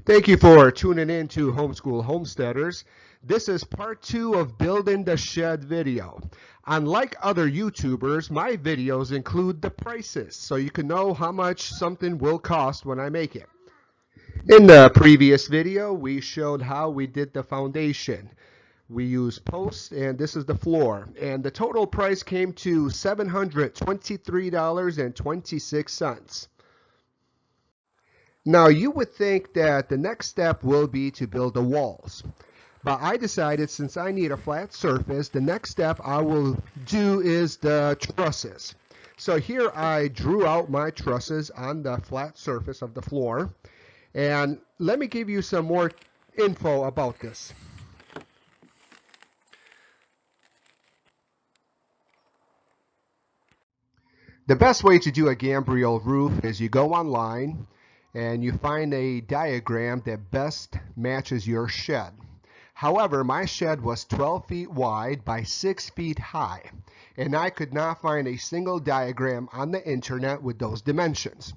Thank you for tuning in to Homeschool Homesteaders. This is part 2 of Building the Shed video. Unlike other YouTubers, my videos include the prices, so you can know how much something will cost when I make it. In the previous video, we showed how we did the foundation. We used posts, and this is the floor. And the total price came to $723.26. Now, you would think that the next step will be to build the walls. But I decided since I need a flat surface, the next step I will do is the trusses. So here I drew out my trusses on the flat surface of the floor. And let me give you some more info about this. The best way to do a gambrel roof is you go online and you find a diagram that best matches your shed. However, my shed was 12 feet wide by 6 feet high, and I could not find a single diagram on the internet with those dimensions.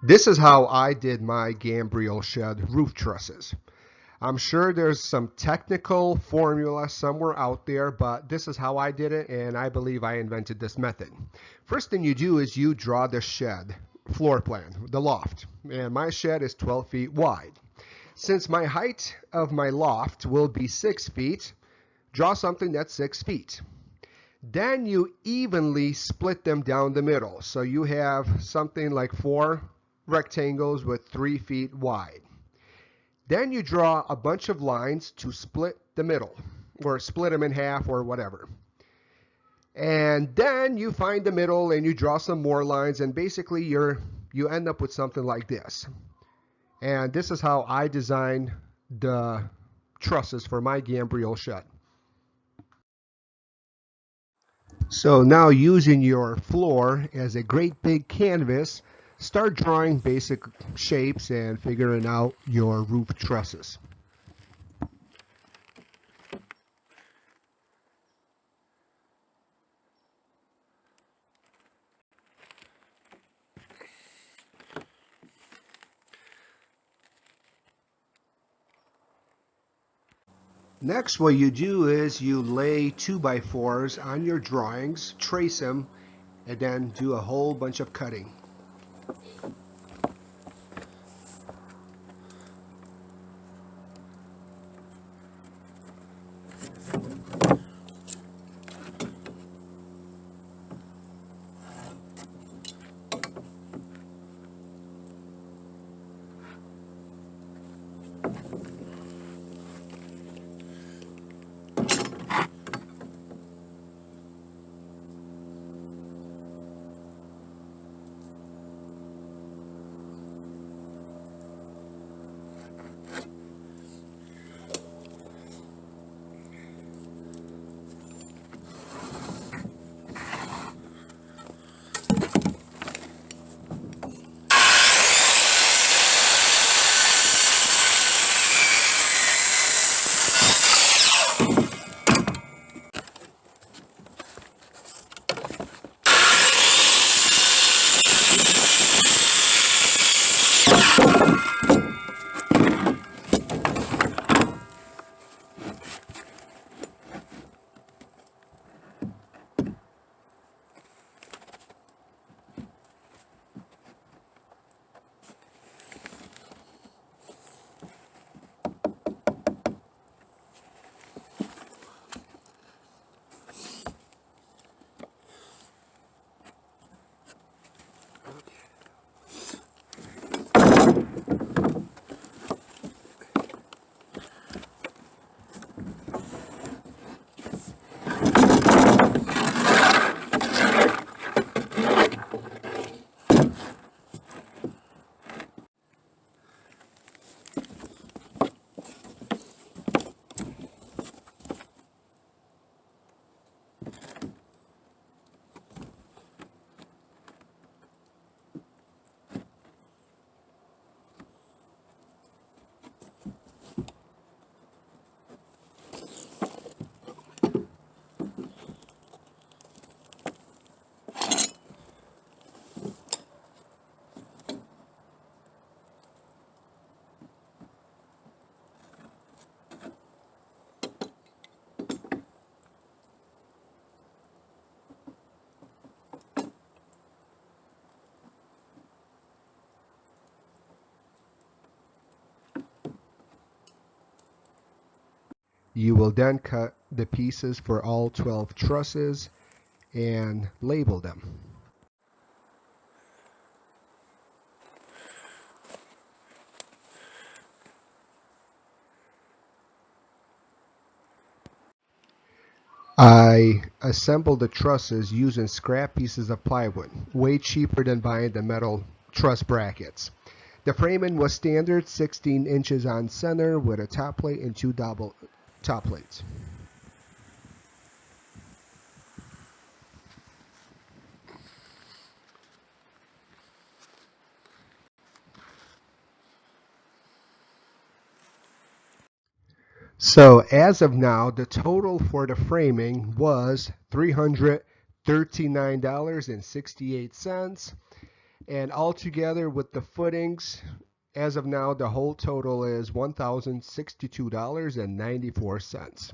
This is how I did my gambrel shed roof trusses. I'm sure there's some technical formula somewhere out there, but this is how I did it, and I believe I invented this method. First thing you do is you draw the shed floor plan, the loft, and my shed is 12 feet wide. Since my height of my loft will be 6 feet, draw something that's 6 feet. Then you evenly split them down the middle, so you have something like 4 rectangles with 3 feet wide. Then you draw a bunch of lines to split the middle, or split them in half, or whatever. And then you find the middle and you draw some more lines, and basically you end up with something like this. And this is how I designed the trusses for my gambrel shed. So now, using your floor as a great big canvas, start drawing basic shapes and figuring out your roof trusses. Next, what you do is you lay 2x4s on your drawings, trace them, and then do a whole bunch of cutting. You will then cut the pieces for all 12 trusses and label them. I assembled the trusses using scrap pieces of plywood, way cheaper than buying the metal truss brackets. The framing was standard 16 inches on center with a top plate and 2 double top plates. So as of now, the total for the framing was $339.68. And altogether with the footings, as of now, the whole total is $1,062.94.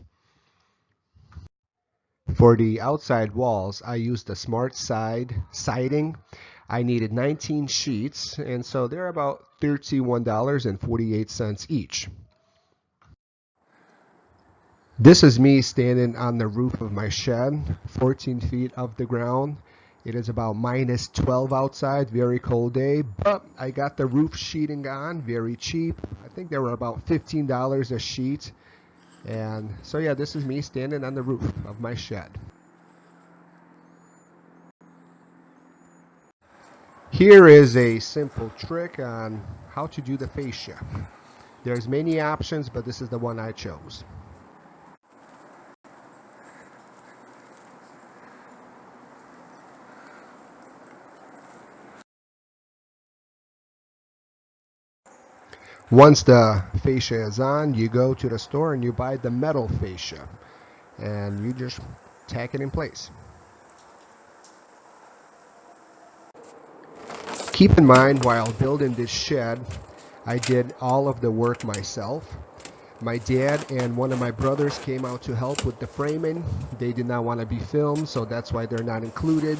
For the outside walls, I used a smart side siding. I needed 19 sheets, and so they're about $31.48 each. This is me standing on the roof of my shed, 14 feet off the ground. It is about minus 12 outside, very cold day, but I got the roof sheeting on, very cheap. I think they were about $15 a sheet. And so yeah, this is me standing on the roof of my shed. Here is a simple trick on how to do the fascia. There's many options, but this is the one I chose. Once the fascia is on, you go to the store and you buy the metal fascia, and you just tack it in place. Keep in mind, while building this shed, I did all of the work myself. My dad and one of my brothers came out to help with the framing. They did not want to be filmed, so that's why they're not included.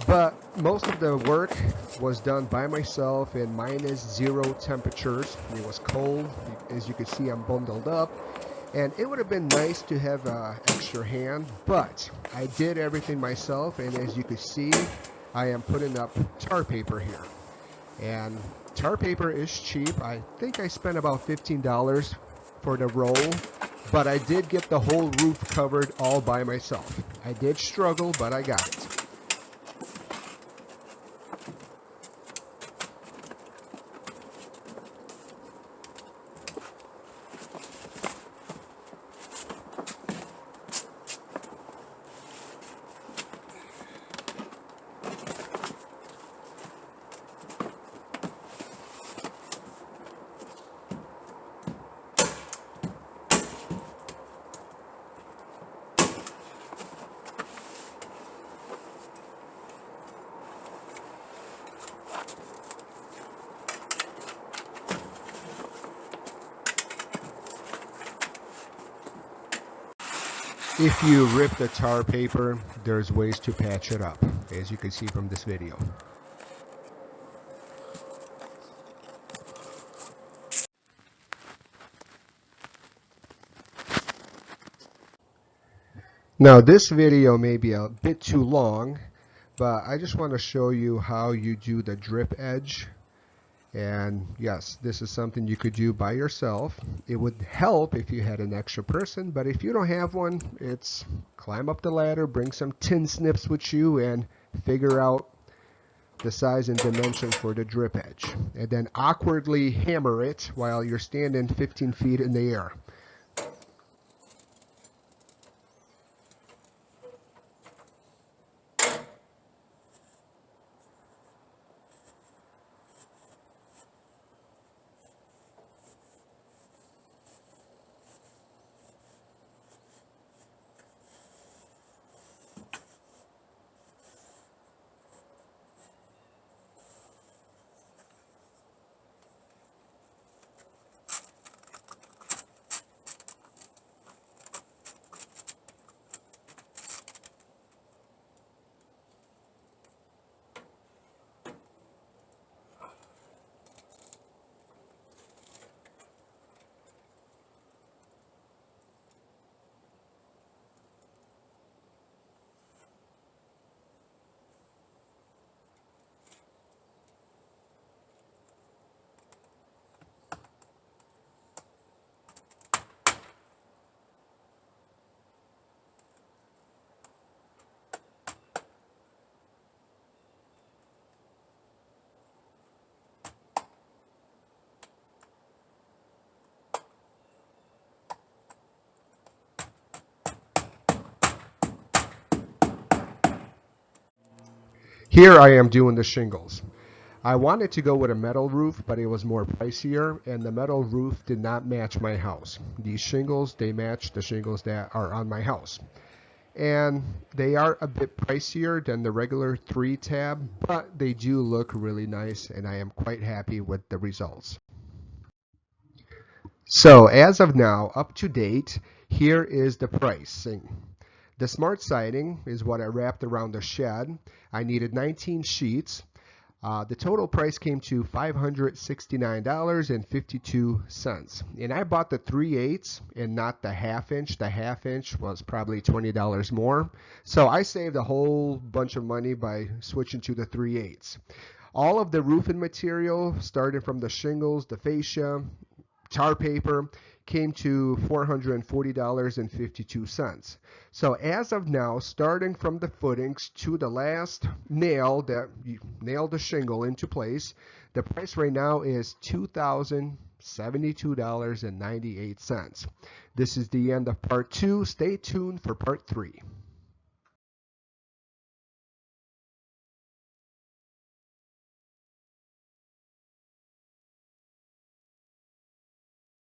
But most of the work was done by myself in minus 0 temperatures. It was cold. As you can see, I'm bundled up. And it would have been nice to have an extra hand, but I did everything myself. And as you can see, I am putting up tar paper here. And tar paper is cheap. I think I spent about $15 for the roll, but I did get the whole roof covered all by myself. I did struggle, but I got it. If you rip the tar paper, there's ways to patch it up, as you can see from this video. Now this video may be a bit too long, but I just want to show you how you do the drip edge. And yes, this is something you could do by yourself. It would help if you had an extra person, but if you don't have one, it's climb up the ladder, bring some tin snips with you, and figure out the size and dimension for the drip edge. And then awkwardly hammer it while you're standing 15 feet in the air. Here I am doing the shingles. I wanted to go with a metal roof, but it was more pricier, and the metal roof did not match my house. These shingles, they match the shingles that are on my house. And they are a bit pricier than the regular 3-tab, but they do look really nice, and I am quite happy with the results. So as of now, up to date, here is the pricing. The smart siding is what I wrapped around the shed. I needed 19 sheets. The total price came to $569.52. And I bought the 3/8 and not the half-inch. The half-inch was probably $20 more. So I saved a whole bunch of money by switching to the 3/8. All of the roofing material, starting from the shingles, the fascia, tar paper, came to $440.52. So as of now, starting from the footings to the last nail that you nailed the shingle into place, the price right now is $2,072.98. This is the end of part 2. Stay tuned for part 3.